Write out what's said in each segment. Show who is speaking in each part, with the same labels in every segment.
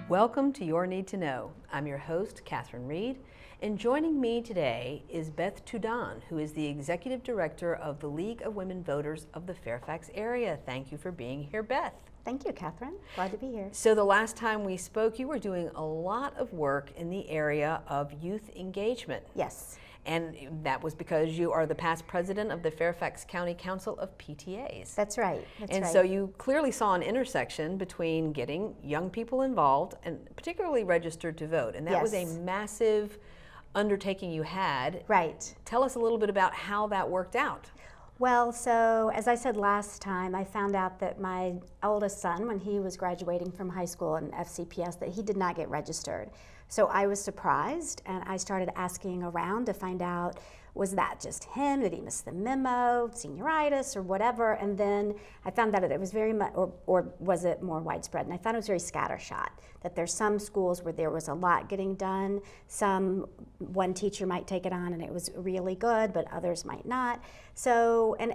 Speaker 1: Welcome to Your Need to Know. I'm your host, Catherine Reed, and joining me today is Beth Tudan, who is the Executive Director of the League of Women Voters of the Fairfax area. Thank you for being here, Beth.
Speaker 2: Thank you, Catherine. Glad to be here.
Speaker 1: So the last time we spoke, you were doing a lot of work in the area of youth engagement.
Speaker 2: Yes.
Speaker 1: And that was because you are the past president of the Fairfax County Council of PTAs.
Speaker 2: That's right.
Speaker 1: So you clearly saw an intersection between getting young people involved and particularly registered to vote. And that was a massive undertaking you had.
Speaker 2: Right.
Speaker 1: Tell us a little bit about how that worked out.
Speaker 2: Well, so as I said last time, I found out that my oldest son, when he was graduating from high school in FCPS, that he did not get registered. So I was surprised, and I started asking around to find out, was that just him? Did he miss the memo, senioritis, or whatever? And then I found out that it was very much, or was it more widespread? And I found it was very scattershot, that there's some schools where there was a lot getting done. One teacher might take it on and it was really good, but others might not. So, and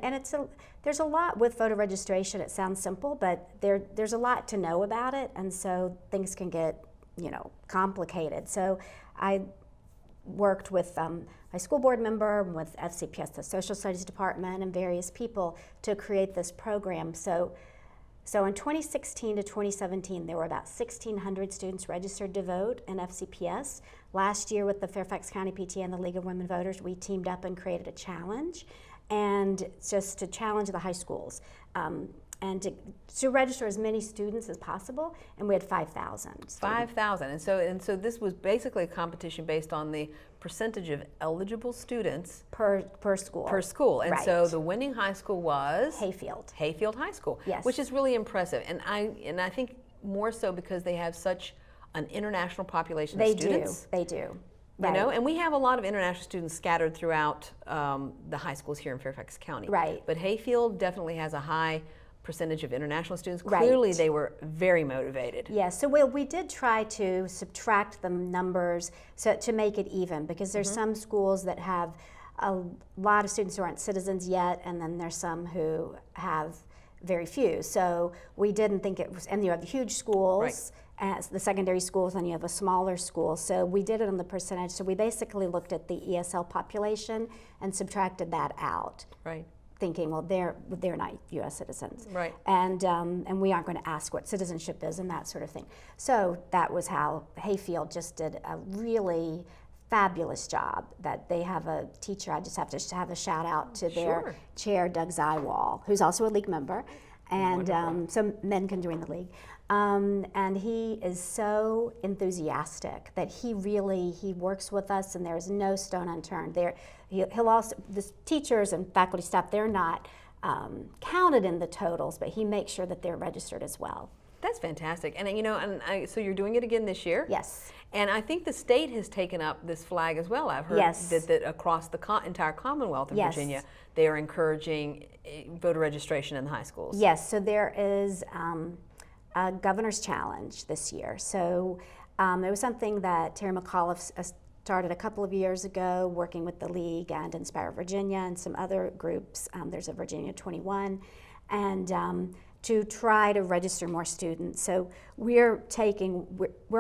Speaker 2: there's a lot with voter registration. It sounds simple, but there's a lot to know about it, and so things can get complicated. So I worked with my school board member, with FCPS, the social studies department, and various people to create this program. So in 2016 to 2017, there were about 1,600 students registered to vote in FCPS. Last year with the Fairfax County PTA and the League of Women Voters, we teamed up and created a challenge, and just to challenge the high schools. And to register as many students as possible, and we had 5,000.
Speaker 1: 5,000, and so this was basically a competition based on the percentage of eligible students
Speaker 2: per school.
Speaker 1: Per school, and
Speaker 2: right.
Speaker 1: So the winning high school was
Speaker 2: Hayfield
Speaker 1: High School,
Speaker 2: yes,
Speaker 1: which is really impressive, and I think more so because they have such an international population of students.
Speaker 2: They do.
Speaker 1: Right. And we have a lot of international students scattered throughout the high schools here in Fairfax County.
Speaker 2: Right.
Speaker 1: But Hayfield definitely has a high percentage of international students.
Speaker 2: Right.
Speaker 1: Clearly they were very motivated.
Speaker 2: Yes, so we did try to subtract the numbers to make it even, because there's some schools that have a lot of students who aren't citizens yet, and then there's some who have very few. So we didn't think it was, and you have the huge schools,
Speaker 1: right,
Speaker 2: as the secondary schools, and you have a smaller school. So we did it on the percentage. So we basically looked at the ESL population and subtracted that out.
Speaker 1: Right.
Speaker 2: Thinking, well, they're not U.S. citizens,
Speaker 1: right?
Speaker 2: And we aren't going to ask what citizenship is and that sort of thing. So that was how Hayfield just did a really fabulous job. That they have a teacher. I just have to have a shout out to their chair, Doug Zywall, who's also a league member, and so men can join the league. And he is so enthusiastic that he works with us, and there's no stone unturned. He'll also, the teachers and faculty staff, they're not counted in the totals, but he makes sure that they're registered as well.
Speaker 1: That's fantastic. And so you're doing it again this year?
Speaker 2: Yes.
Speaker 1: And I think the state has taken up this flag as well. I've heard that across the entire Commonwealth of Virginia, they are encouraging voter registration in the high schools.
Speaker 2: Yes, so there is a governor's challenge this year. So it was something that Terry McAuliffe started a couple of years ago, working with the League and Inspire Virginia and some other groups. There's a Virginia 21, and to try to register more students. So we're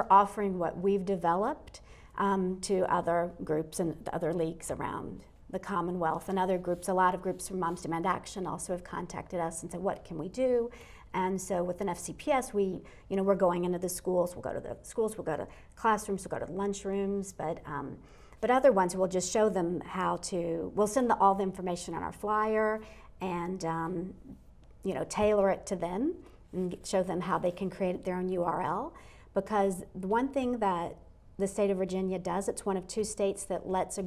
Speaker 2: offering what we've developed to other groups and other leagues around the Commonwealth, and other groups. A lot of groups from Moms Demand Action also have contacted us and said, what can we do? And so with an FCPS, we're going into the schools. We'll go to the schools, we'll go to classrooms, we'll go to lunchrooms, but other ones we'll just show them how to. We'll send all the information on our flyer, and tailor it to them and show them how they can create their own URL. Because the one thing that the state of Virginia does, it's one of 2 states that lets a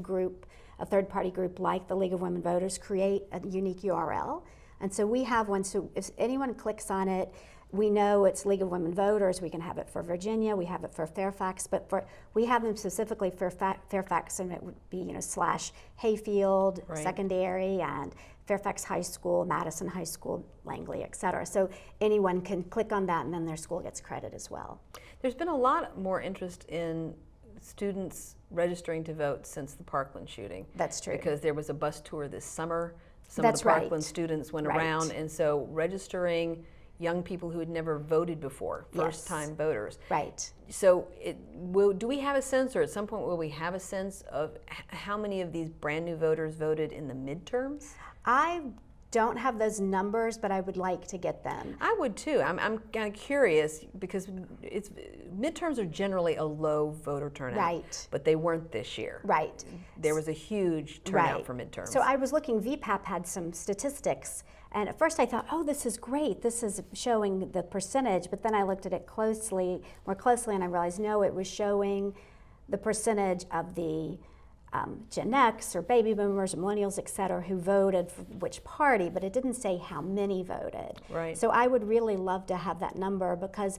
Speaker 2: third-party group like the League of Women Voters, create a unique URL. And so we have one, so if anyone clicks on it, we know it's League of Women Voters. We can have it for Virginia, we have it for Fairfax, but we have them specifically for Fairfax, and it would be / Hayfield,
Speaker 1: right,
Speaker 2: secondary, and Fairfax High School, Madison High School, Langley, et cetera. So anyone can click on that, and then their school gets credit as well.
Speaker 1: There's been a lot more interest in students registering to vote since the Parkland shooting.
Speaker 2: That's true.
Speaker 1: Because there was a bus tour this summer. Some
Speaker 2: That's
Speaker 1: of the Parkland
Speaker 2: right.
Speaker 1: students went
Speaker 2: Right.
Speaker 1: around, and so registering young people who had never voted before, first-time voters.
Speaker 2: Right.
Speaker 1: So do we have a sense, or at some point will we have a sense of how many of these brand new voters voted in the midterms?
Speaker 2: I don't have those numbers, but I would like to get them.
Speaker 1: I would too. I'm kind of curious because midterms are generally a low voter turnout.
Speaker 2: Right.
Speaker 1: But they weren't this year.
Speaker 2: Right.
Speaker 1: There was a huge turnout for midterms.
Speaker 2: So I was looking, VPAP had some statistics, and at first I thought, oh, this is great. This is showing the percentage, but then I looked at it more closely, and I realized, no, it was showing the percentage of the Gen X or baby boomers or millennials, et cetera, who voted for which party, but it didn't say how many voted.
Speaker 1: Right.
Speaker 2: So I would really love to have that number, because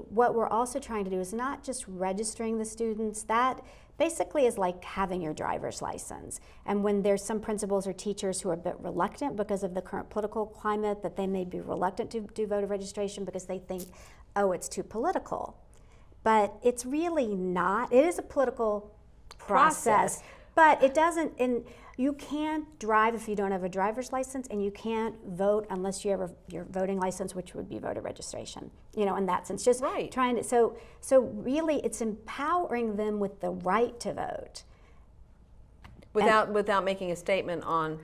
Speaker 2: what we're also trying to do is not just registering the students. That basically is like having your driver's license. And when there's some principals or teachers who are a bit reluctant because of the current political climate, that they may be reluctant to do voter registration because they think, oh, it's too political. But it's really not. It is a political process, but it doesn't, and you can't drive if you don't have a driver's license, and you can't vote unless you have your voting license, which would be voter registration, in that sense. Just trying to, so really it's empowering them with the right to vote.
Speaker 1: Without making a statement on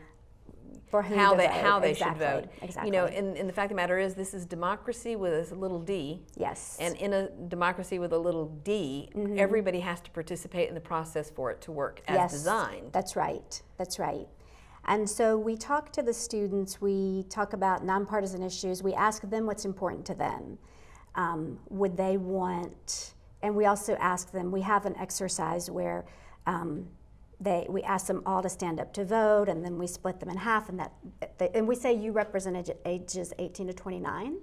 Speaker 2: for whom
Speaker 1: how they should
Speaker 2: exactly.
Speaker 1: vote.
Speaker 2: Exactly.
Speaker 1: And the fact of the matter is, this is democracy with a little d.
Speaker 2: Yes.
Speaker 1: And in a democracy with a little d, everybody has to participate in the process for it to work as designed.
Speaker 2: That's right. That's right. And so we talk to the students, we talk about nonpartisan issues, we ask them what's important to them. Would they want, and we also ask them, we have an exercise where we ask them all to stand up to vote, and then we split them in half, and we say you represent ages 18 to 29,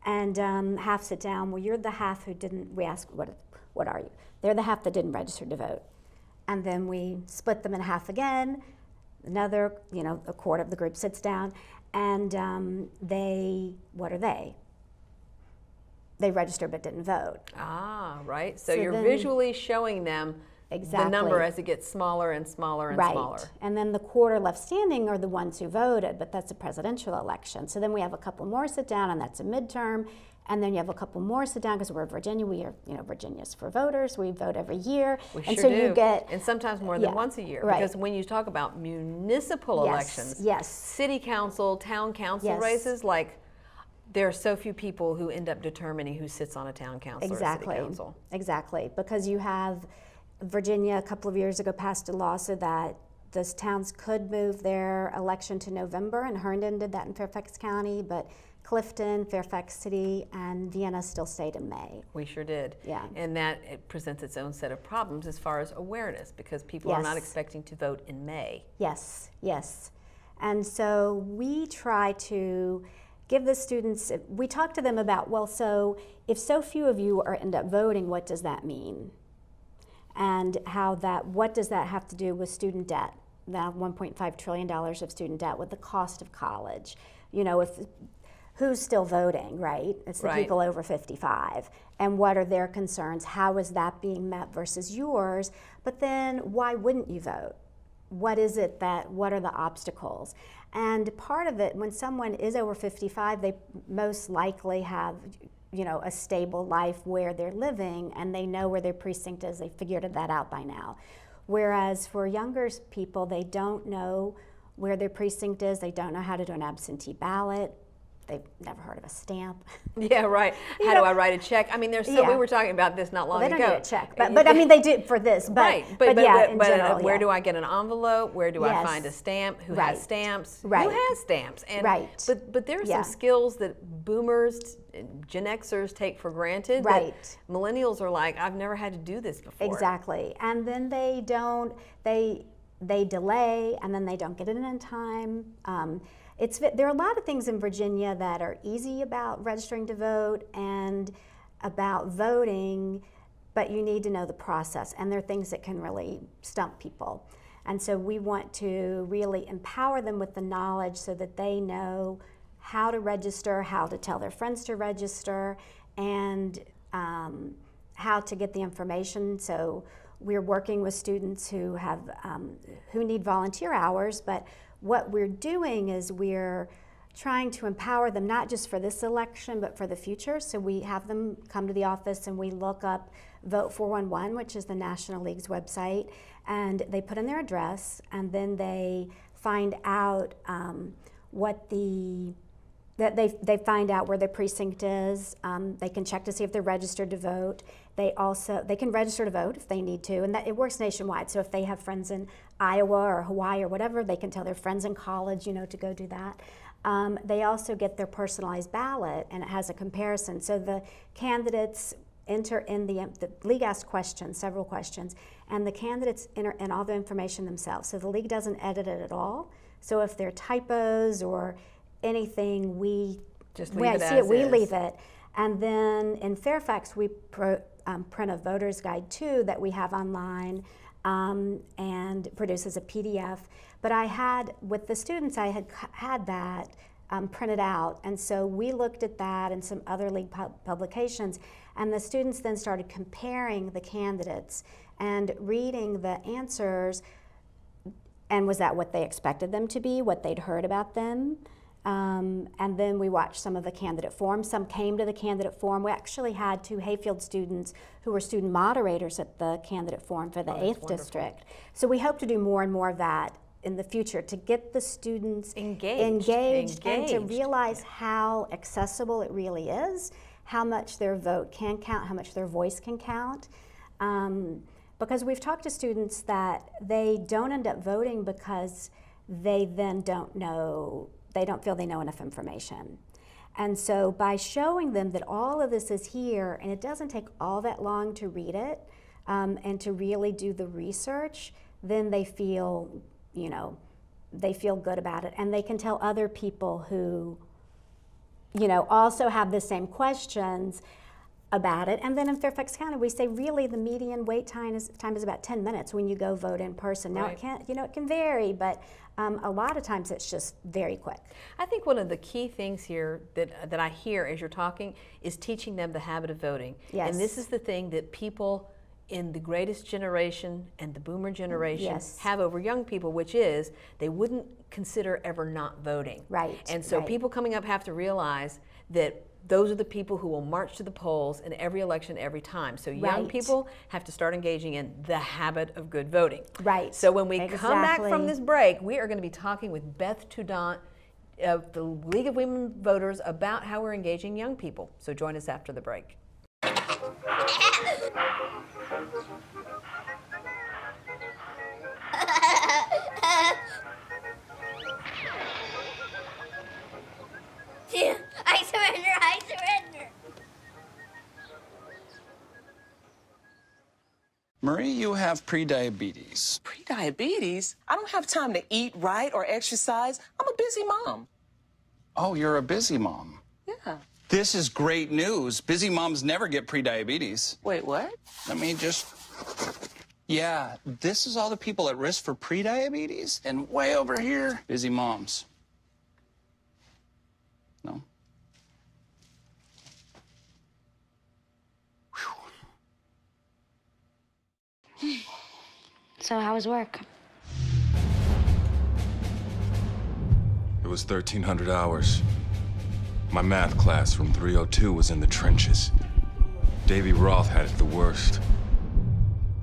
Speaker 2: and half sit down. Well, you're the half who didn't. We ask, what are you? They're the half that didn't register to vote, and then we split them in half again. Another, a quarter of the group sits down, and what are they? They registered but didn't vote.
Speaker 1: Ah, right. So you're visually showing them the number as it gets smaller and smaller and smaller.
Speaker 2: And then the quarter left standing are the ones who voted, but that's a presidential election. So then we have a couple more sit down, and that's a midterm. And then you have a couple more sit down because we're Virginia. We are, Virginia's for voters. We vote every year.
Speaker 1: We
Speaker 2: and
Speaker 1: sure
Speaker 2: so
Speaker 1: do.
Speaker 2: You get,
Speaker 1: and sometimes more than once a year.
Speaker 2: Right.
Speaker 1: Because when you talk about municipal elections, city council, town council races, there are so few people who end up determining who sits on a town council or city council.
Speaker 2: Exactly. Because you have Virginia a couple of years ago passed a law so that those towns could move their election to November, and Herndon did that in Fairfax County, but Clifton, Fairfax City, and Vienna still stayed in May.
Speaker 1: We sure did.
Speaker 2: Yeah.
Speaker 1: And it presents its own set of problems as far as awareness, because people are not expecting to vote in May.
Speaker 2: Yes, yes. And so we try to give the students, we talk to them about, well, so if so few of you end up voting, what does that mean? And what does that have to do with student debt? That $1.5 trillion of student debt, with the cost of college. Who's still voting, right? It's the people over 55. And what are their concerns? How is that being met versus yours? But then why wouldn't you vote? What are the obstacles? And part of it, when someone is over 55, they most likely have a stable life where they're living, and they know where their precinct is. They figured that out by now. Whereas for younger people, they don't know where their precinct is. They don't know how to do an absentee ballot. They've never heard of a stamp.
Speaker 1: Yeah, right. How do I write a check? I mean, we were talking about this not long ago.
Speaker 2: They don't need a check, but I mean, they do for this. But,
Speaker 1: but
Speaker 2: in general,
Speaker 1: where do I get an envelope? Where do I find a stamp? Who has stamps? Who has stamps? And, But there are some skills that boomers, Gen Xers take for granted. That millennials are like, I've never had to do this before.
Speaker 2: Exactly. And then they delay, and then they don't get it in time. There are a lot of things in Virginia that are easy about registering to vote and about voting, but you need to know the process, and there are things that can really stump people. And so we want to really empower them with the knowledge so that they know how to register, how to tell their friends to register, and how to get the information. So we're working with students who need volunteer hours, but what we're doing is we're trying to empower them, not just for this election, but for the future. So we have them come to the office and we look up Vote 411, which is the National League's website, and they put in their address, and then they find out they find out where their precinct is. They can check to see if they're registered to vote. They can register to vote if they need to, and it works nationwide. So if they have friends in Iowa or Hawaii or whatever, they can tell their friends in college, to go do that. They also get their personalized ballot, and it has a comparison. So the candidates enter in the league asks questions, several questions, and the candidates enter in all the information themselves. So the league doesn't edit it at all. So if there are typos or anything, we
Speaker 1: just leave it as is.
Speaker 2: We leave it. And then in Fairfax, we print a voter's guide too that we have online and produces a PDF. But with the students, I had that printed out. And so we looked at that and some other league publications. And the students then started comparing the candidates and reading the answers. And was that what they expected them to be, what they'd heard about them? And then we watched some of the candidate forums. Some came to the candidate forum. We actually had 2 Hayfield students who were student moderators at the candidate forum for the 8th district. So we hope to do more and more of that in the future to get the students engaged and to realize how accessible it really is, how much their vote can count, how much their voice can count. Because we've talked to students that they don't end up voting because they then don't feel they know enough information. And so by showing them that all of this is here, and it doesn't take all that long to read it and to really do the research, then they feel, good about it. And they can tell other people who, also have the same questions about it. And then in Fairfax County, we say really the median wait time is about 10 minutes when you go vote in person. Now it can vary, but a lot of times it's just very quick.
Speaker 1: I think one of the key things here that I hear as you're talking is teaching them the habit of voting.
Speaker 2: Yes.
Speaker 1: And this is the thing that people in the greatest generation and the boomer generation have over young people, which is they wouldn't consider ever not voting.
Speaker 2: Right.
Speaker 1: And so people coming up have to realize that those are the people who will march to the polls in every election every time. So young people have to start engaging in the habit of good voting.
Speaker 2: Right.
Speaker 1: So when we come back from this break, we are going to be talking with Beth Tudan of the League of Women Voters about how we're engaging young people. So join us after the break.
Speaker 3: I surrender.
Speaker 4: Marie, you have prediabetes.
Speaker 5: Prediabetes? I don't have time to eat right or exercise. I'm a busy mom.
Speaker 4: Oh, you're a busy mom.
Speaker 5: Yeah.
Speaker 4: This is great news. Busy moms never get prediabetes.
Speaker 5: Wait, what?
Speaker 4: Let me just... Yeah, this is all the people at risk for prediabetes, and way over here, busy moms. No?
Speaker 3: So how was work?
Speaker 6: It was 1,300 hours. My math class from 302 was in the trenches. Davy Roth had it the worst.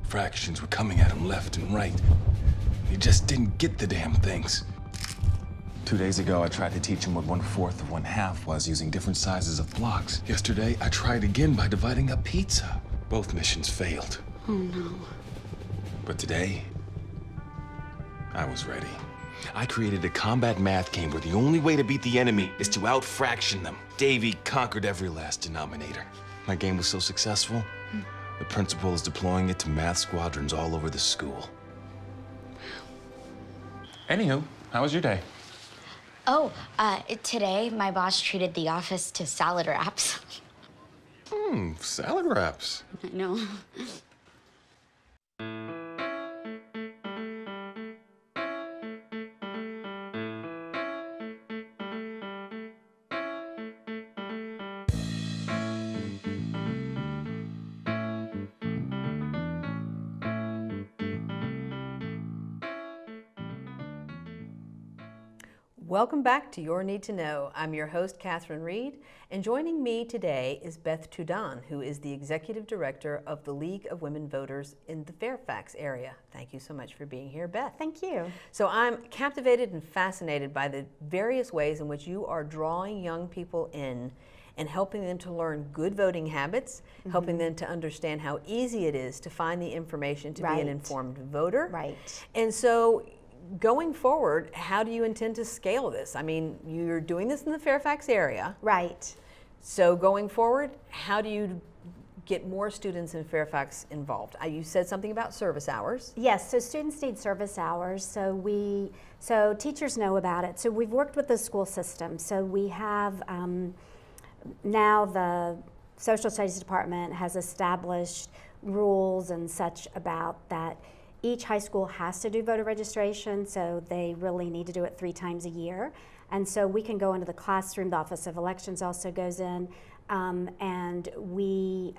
Speaker 6: Fractions were coming at him left and right. He just didn't get the damn things. 2 days ago, I tried to teach him what 1/4 of 1/2 was using different sizes of blocks. Yesterday, I tried again by dividing up pizza. Both missions failed.
Speaker 3: Oh, no.
Speaker 6: But today, I was ready. I created a combat math game where the only way to beat the enemy is to out-fraction them. Davy conquered every last denominator. My game was so successful, the principal is deploying it to math squadrons all over the school. Anywho, how was your day?
Speaker 3: Oh, today my boss treated the office to salad wraps.
Speaker 6: Salad wraps.
Speaker 3: I know.
Speaker 1: Welcome back to Your Need to Know. I'm your host, Catherine Reed, and joining me today is Beth Tudan, who is the Executive Director of the League of Women Voters in the Fairfax area. Thank you so much for being here, Beth.
Speaker 2: Thank you.
Speaker 1: So I'm captivated and fascinated by the various ways in which you are drawing young people in and helping them to learn good voting habits, helping them to understand how easy it is to find the information to be an informed voter.
Speaker 2: Right.
Speaker 1: And so going forward, how do you intend to scale this? I mean, you're doing this in the Fairfax area.
Speaker 2: Right.
Speaker 1: So going forward, how do you get more students in Fairfax involved? You said something about service hours.
Speaker 2: Yes, so students need service hours, so teachers know about it. So we've worked with the school system. So we have, now the social studies department has established rules and such about that each high school has to do voter registration, so they really need to do it 3 times a year. And so we can go into the classroom, the Office of Elections also goes in, and we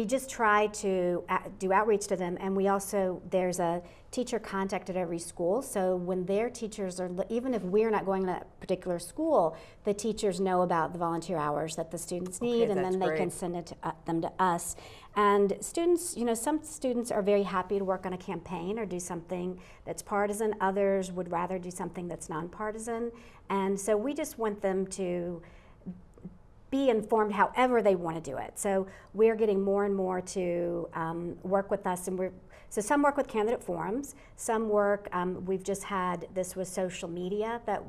Speaker 2: just try to do outreach to them, and we also, there's a teacher contact at every school, so when their teachers are, even if we're not going to that particular school, the teachers know about the volunteer hours that the students need, and then they can send it to, them to us. And students, you know, some students are very happy to work on a campaign or do something that's partisan, others would rather do something that's nonpartisan, and so we just want them to be informed however they want to do it. So we're getting more and more to work with us, and so some work with candidate forums, some work, we've just had, this was social media that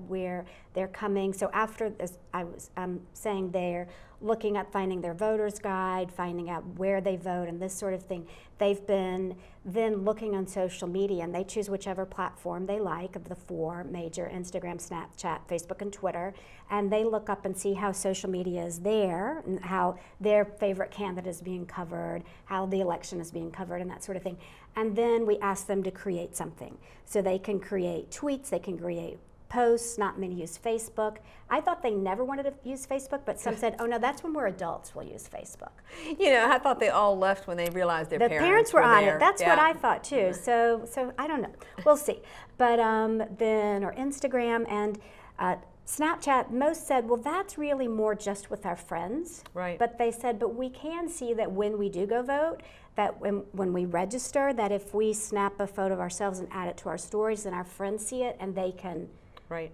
Speaker 2: they're coming, so after this, I was saying they're looking at finding their voter's guide, finding out where they vote and this sort of thing. They've been then looking on social media, and they choose whichever platform they like of the 4 major, Instagram, Snapchat, Facebook, and Twitter, and they look up and see how social media is there, and how their favorite candidate is being covered, how the election is being covered, and that sort of thing. And then we ask them to create something. So they can create tweets, they can create posts, not many use Facebook. I thought they never wanted to use Facebook, but some said, oh no, that's when we're adults, we'll use Facebook.
Speaker 1: You know, I thought they all left when they realized their
Speaker 2: parents were on
Speaker 1: there.
Speaker 2: it. That's what I thought too. So I don't know, we'll see. But then, or Instagram and Snapchat, most said, well, that's really more just with our friends.
Speaker 1: Right.
Speaker 2: But they said, but we can see that when we do go vote, that when we register, that if we snap a photo of ourselves and add it to our stories, then our friends see it and they can,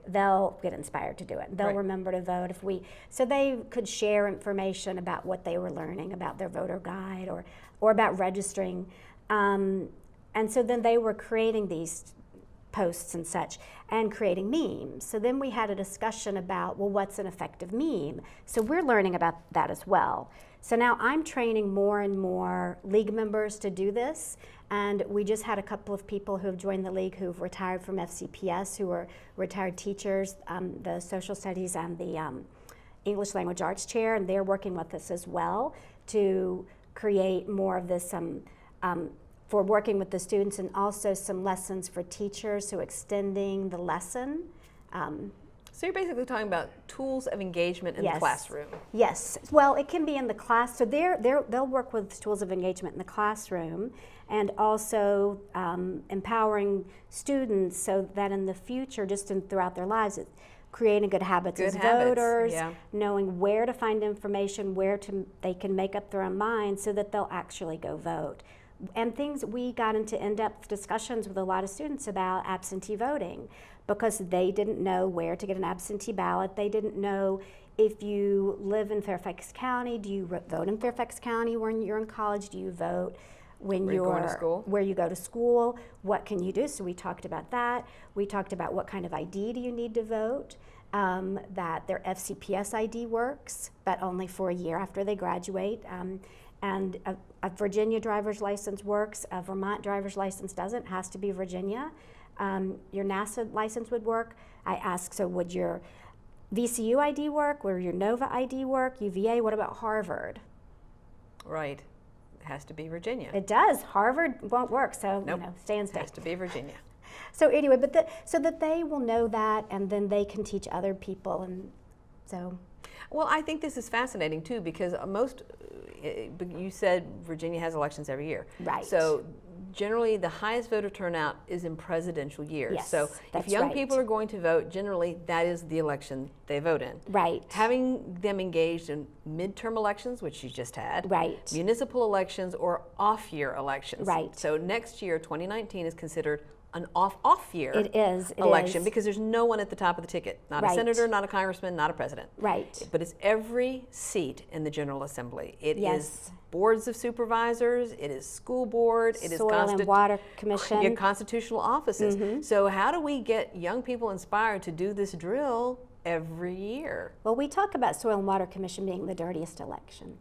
Speaker 2: they'll get inspired to do it. They'll remember to vote so they could share information about what they were learning about their voter guide or about registering. And so then they were creating these posts and such, and creating memes. So then we had a discussion about, well, what's an effective meme? So we're learning about that as well. So now I'm training more and more league members to do this, and we just had a couple of people who have joined the league who've retired from FCPS, who are retired teachers, the social studies and the English language arts chair, and they're working with us as well to create more of this for working with the students, and also some lessons for teachers, so extending the lesson.
Speaker 1: So you're basically talking about tools of engagement in the classroom.
Speaker 2: Yes, well, it can be in the class, so they'll work with tools of engagement in the classroom, and also empowering students so that in the future, just throughout their lives, creating good habits as voters, knowing where to find information, they can make up their own minds so that they'll actually go vote. And we got into in-depth discussions with a lot of students about absentee voting, because they didn't know where to get an absentee ballot. They didn't know, if you live in Fairfax County, do you vote in Fairfax County when you're in college? Do you vote when you're
Speaker 1: going to school?
Speaker 2: Where you go to school? What can you do? So we talked about that. We talked about what kind of ID do you need to vote, that their FCPS ID works, but only for a year after they graduate. And a Virginia driver's license works, a Vermont driver's license doesn't, has to be Virginia. Your NASA license would work. I asked, so would your VCU ID work? Would your NOVA ID work? UVA, what about Harvard?
Speaker 1: Right, it has to be Virginia.
Speaker 2: It does, Harvard won't work, so
Speaker 1: nope.
Speaker 2: Stay in state.
Speaker 1: It has to be Virginia.
Speaker 2: So anyway, so that they will know that, and then they can teach other people, and so.
Speaker 1: Well, I think this is fascinating too, because you said Virginia has elections every year.
Speaker 2: Right.
Speaker 1: So generally the highest voter turnout is in presidential years.
Speaker 2: Yes,
Speaker 1: So if
Speaker 2: that's
Speaker 1: young
Speaker 2: right.
Speaker 1: people are going to vote, generally that is the election they vote in.
Speaker 2: Right.
Speaker 1: Having them engaged in midterm elections, which you just had,
Speaker 2: Right.
Speaker 1: municipal elections, or off-year elections.
Speaker 2: Right.
Speaker 1: So next year, 2019, is considered an off-year
Speaker 2: It is, it
Speaker 1: election
Speaker 2: is.
Speaker 1: because there's no one at the top of the ticket. Not a
Speaker 2: Right.
Speaker 1: senator, not a congressman, not a president.
Speaker 2: Right.
Speaker 1: But it's every seat in the General Assembly. It is
Speaker 2: Yes.
Speaker 1: boards of supervisors, it is school board, it is
Speaker 2: Soil and Water Commission.
Speaker 1: your constitutional offices. So how do we get young people inspired to do this drill every year?
Speaker 2: Well, we talk about Soil and Water Commission being the dirtiest election.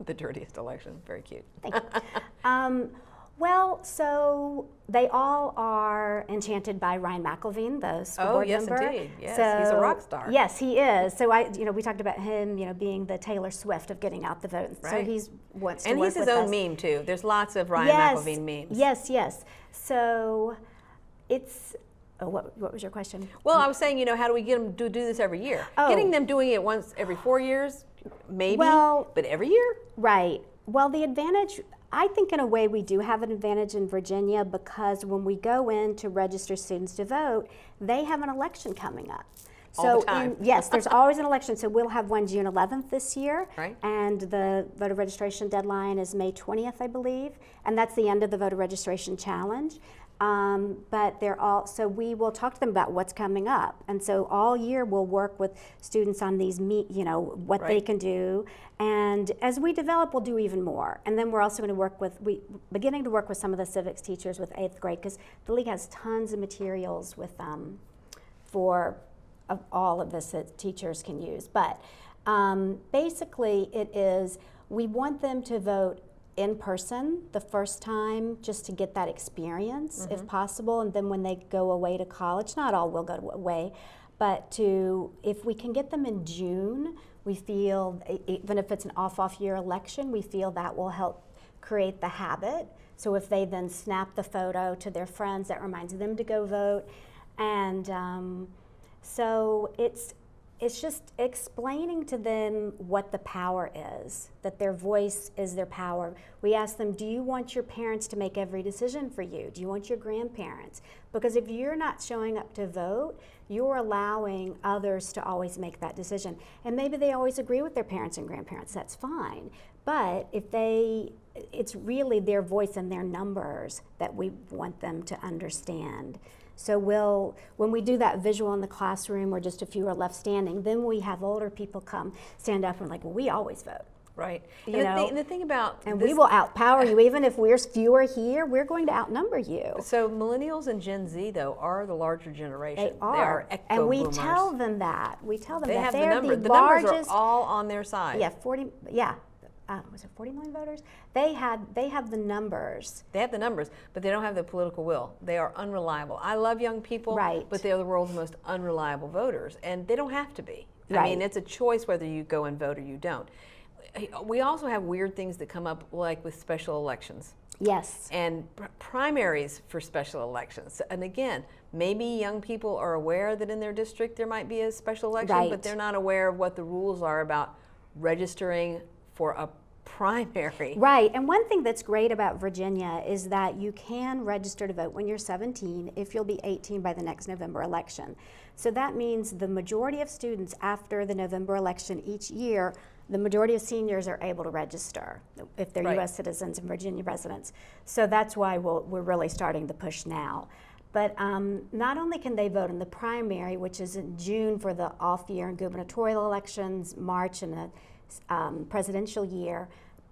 Speaker 1: The dirtiest election. Very cute.
Speaker 2: Thank you. Well, so they all are enchanted by Ryan McElveen, the school board
Speaker 1: yes,
Speaker 2: member.
Speaker 1: indeed. Yes, he's a rock star.
Speaker 2: Yes, he is. So we talked about him, being the Taylor Swift of getting out the vote. So
Speaker 1: Right.
Speaker 2: he's wants to
Speaker 1: And
Speaker 2: work
Speaker 1: he's his
Speaker 2: with
Speaker 1: own
Speaker 2: us.
Speaker 1: meme too. There's lots of Ryan
Speaker 2: Yes,
Speaker 1: McElveen memes.
Speaker 2: yes. So it's. Oh, what was your question?
Speaker 1: Well, I was saying, how do we get them to do this every year?
Speaker 2: Oh.
Speaker 1: Getting them doing it once every 4 years, maybe,
Speaker 2: Well-
Speaker 1: but every year?
Speaker 2: Right. Well, the advantage, I think in a way we do have an advantage in Virginia because when we go in to register students to vote, they have an election coming up.
Speaker 1: All the time.
Speaker 2: Yes, there's always an election. So we'll have one June 11th this year.
Speaker 1: Right.
Speaker 2: And the voter registration deadline is May 20th, I believe. And that's the end of the voter registration challenge. But so we will talk to them about what's coming up. And so all year we'll work with students on these, what they
Speaker 1: Right.
Speaker 2: can do. And as we develop, we'll do even more. And then we're also going to work beginning to work with some of the civics teachers with 8th grade because the league has tons of materials for all of this that teachers can use. But basically we want them to vote in person the first time just to get that experience if possible, and then when they go away to college, not all will go away, but if we can get them in June, we feel, even if it's an off year election, we feel that will help create the habit. So if they then snap the photo to their friends, that reminds them to go vote. And so it's just explaining to them what the power is, that their voice is their power. We ask them, do you want your parents to make every decision for you? Do you want your grandparents? Because if you're not showing up to vote, you're allowing others to always make that decision. And maybe they always agree with their parents and grandparents, that's fine. But it's really their voice and their numbers that we want them to understand. So when we do that visual in the classroom where just a few are left standing, then we have older people come stand up and well, we always vote.
Speaker 1: Right.
Speaker 2: And
Speaker 1: the thing about
Speaker 2: And
Speaker 1: this,
Speaker 2: we will outpower you. Even if we're fewer here, we're going to outnumber you.
Speaker 1: So millennials and Gen Z, though, are the larger generation.
Speaker 2: They are.
Speaker 1: echo
Speaker 2: And we
Speaker 1: boomers.
Speaker 2: tell them that. We tell them
Speaker 1: They
Speaker 2: that
Speaker 1: have the
Speaker 2: they're
Speaker 1: numbers.
Speaker 2: the
Speaker 1: The
Speaker 2: largest.
Speaker 1: numbers are all on their side.
Speaker 2: Was it 40 million voters? They have the numbers.
Speaker 1: They have the numbers, but they don't have the political will. They are unreliable. I love young people,
Speaker 2: Right.
Speaker 1: but they're the world's most unreliable voters, and they don't have to be. I
Speaker 2: Right.
Speaker 1: mean, it's a choice whether you go and vote or you don't. We also have weird things that come up, like with special elections
Speaker 2: Yes.
Speaker 1: and primaries for special elections. And again, maybe young people are aware that in their district there might be a special election,
Speaker 2: Right.
Speaker 1: but they're not aware of what the rules are about registering for a primary.
Speaker 2: Right, and one thing that's great about Virginia is that you can register to vote when you're 17 if you'll be 18 by the next November election. So that means the majority of students after the November election each year, the majority of seniors are able to register if they're
Speaker 1: Right.
Speaker 2: U.S. citizens and Virginia residents. So that's why we're really starting the push now. But not only can they vote in the primary, which is in June for the off-year and gubernatorial elections, March in the presidential year,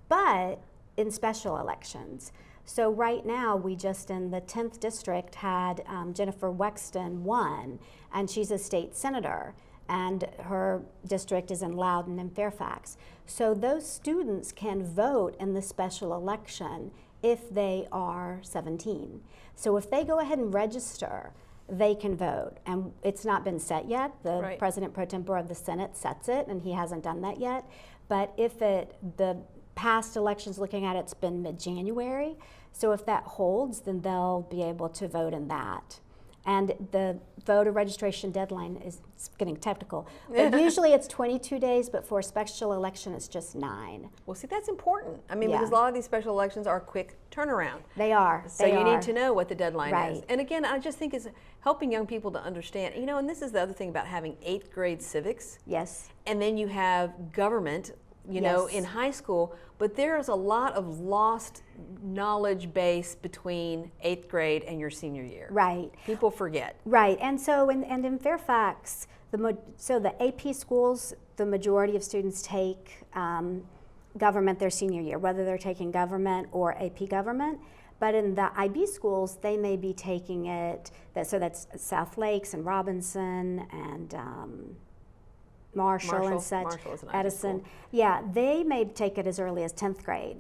Speaker 2: but in special elections. So right now, we just in the 10th district had Jennifer Wexton won, and she's a state senator, and her district is in Loudoun and Fairfax. So those students can vote in the special election if they are 17. So if they go ahead and register, they can vote. And it's not been set yet. The
Speaker 1: Right.
Speaker 2: President Pro Tempore of the Senate sets it, and he hasn't done that yet. But the past elections looking at it's been mid-January. So if that holds, then they'll be able to vote in that. And the voter registration deadline is, it's getting technical, but usually it's 22 days, but for a special election it's just 9.
Speaker 1: Well, see, that's important. I mean,
Speaker 2: Yeah.
Speaker 1: because a lot of these special elections are quick turnaround.
Speaker 2: They are.
Speaker 1: So you need to know what the deadline is.
Speaker 2: Right.
Speaker 1: And again, I just think it's helping young people to understand, you know, and this is the other thing about having 8th grade civics.
Speaker 2: Yes.
Speaker 1: And then you have government, you know,
Speaker 2: Yes.
Speaker 1: in high school, but there's a lot of lost knowledge base between 8th grade and your senior year.
Speaker 2: Right.
Speaker 1: People forget.
Speaker 2: Right, and so in Fairfax, so the AP schools, the majority of students take government their senior year, whether they're taking government or AP government. But in the IB schools, they may be taking it, so that's South Lakes and Robinson and Marshall and such,
Speaker 1: Marshall is an IB
Speaker 2: Edison.
Speaker 1: school.
Speaker 2: Yeah, they may take it as early as 10th grade.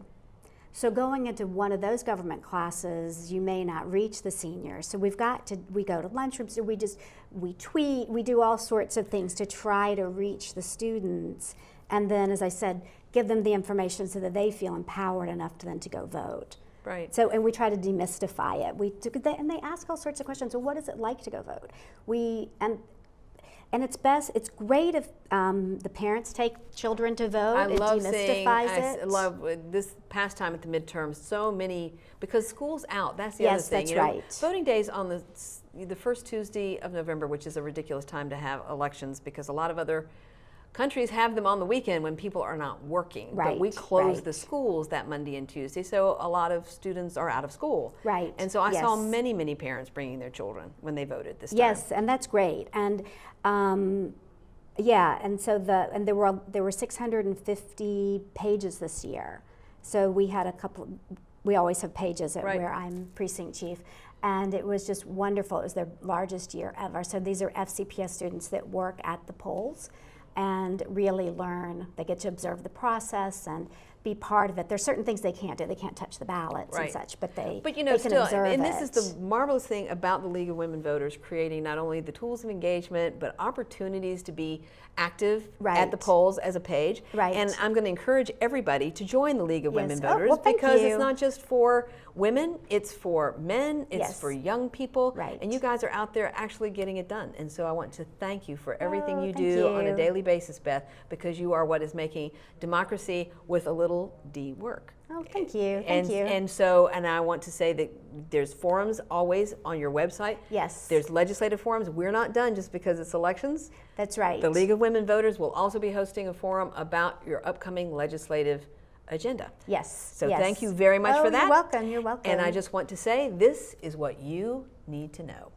Speaker 2: So going into one of those government classes, you may not reach the seniors. So we go to lunchrooms, we tweet, we do all sorts of things to try to reach the students. And then, as I said, give them the information so that they feel empowered enough to then to go vote.
Speaker 1: Right.
Speaker 2: So, and we try to demystify it. And they ask all sorts of questions. So what is it like to go vote? And it's great if the parents take children to vote.
Speaker 1: I love
Speaker 2: demystifies
Speaker 1: I
Speaker 2: it.
Speaker 1: love this past time at the midterms, so many, because school's out, that's the other
Speaker 2: Yes,
Speaker 1: thing.
Speaker 2: that's
Speaker 1: you know,
Speaker 2: right.
Speaker 1: Voting day's on the first Tuesday of November, which is a ridiculous time to have elections because a lot of other countries have them on the weekend when people are not working. But we
Speaker 2: Right,
Speaker 1: close
Speaker 2: right.
Speaker 1: the schools that Monday and Tuesday, so a lot of students are out of school.
Speaker 2: Right,
Speaker 1: And so I saw
Speaker 2: yes.
Speaker 1: many, many parents bringing their children when they voted this time.
Speaker 2: Yes, and that's great. And yeah, and so there were 650 pages this year. So we had a couple. We always have pages
Speaker 1: Right.
Speaker 2: where I'm precinct chief, and it was just wonderful. It was their largest year ever. So these are FCPS students that work at the polls and really learn. They get to observe the process and be part of it. There's certain things they can't do. They can't touch the ballots
Speaker 1: Right.
Speaker 2: and such, but they
Speaker 1: you know,
Speaker 2: they can
Speaker 1: still,
Speaker 2: observe
Speaker 1: and
Speaker 2: it.
Speaker 1: this is the marvelous thing about the League of Women Voters, creating not only the tools of engagement, but opportunities to be active at the
Speaker 2: Right.
Speaker 1: polls as a page.
Speaker 2: Right.
Speaker 1: And I'm going to encourage everybody to join the League of
Speaker 2: Yes.
Speaker 1: Women
Speaker 2: Oh,
Speaker 1: Voters
Speaker 2: well, thank
Speaker 1: because
Speaker 2: you.
Speaker 1: it's not just for women, it's for men, it's
Speaker 2: Yes.
Speaker 1: for young people.
Speaker 2: Right.
Speaker 1: And you guys are out there actually getting it done. And so I want to thank you for everything
Speaker 2: Oh,
Speaker 1: you
Speaker 2: thank
Speaker 1: do on a
Speaker 2: you.
Speaker 1: daily basis, Beth, because you are what is making democracy with a little d work.
Speaker 2: Oh, thank you. Thank
Speaker 1: And,
Speaker 2: you.
Speaker 1: and I want to say that there's forums always on your website.
Speaker 2: Yes.
Speaker 1: There's legislative forums. We're not done just because it's elections.
Speaker 2: That's right.
Speaker 1: The League of Women Voters will also be hosting a forum about your upcoming legislative agenda.
Speaker 2: Yes.
Speaker 1: So
Speaker 2: yes.
Speaker 1: thank you very much
Speaker 2: Oh,
Speaker 1: for that.
Speaker 2: You're welcome. You're welcome.
Speaker 1: And I just want to say this is what you need to know.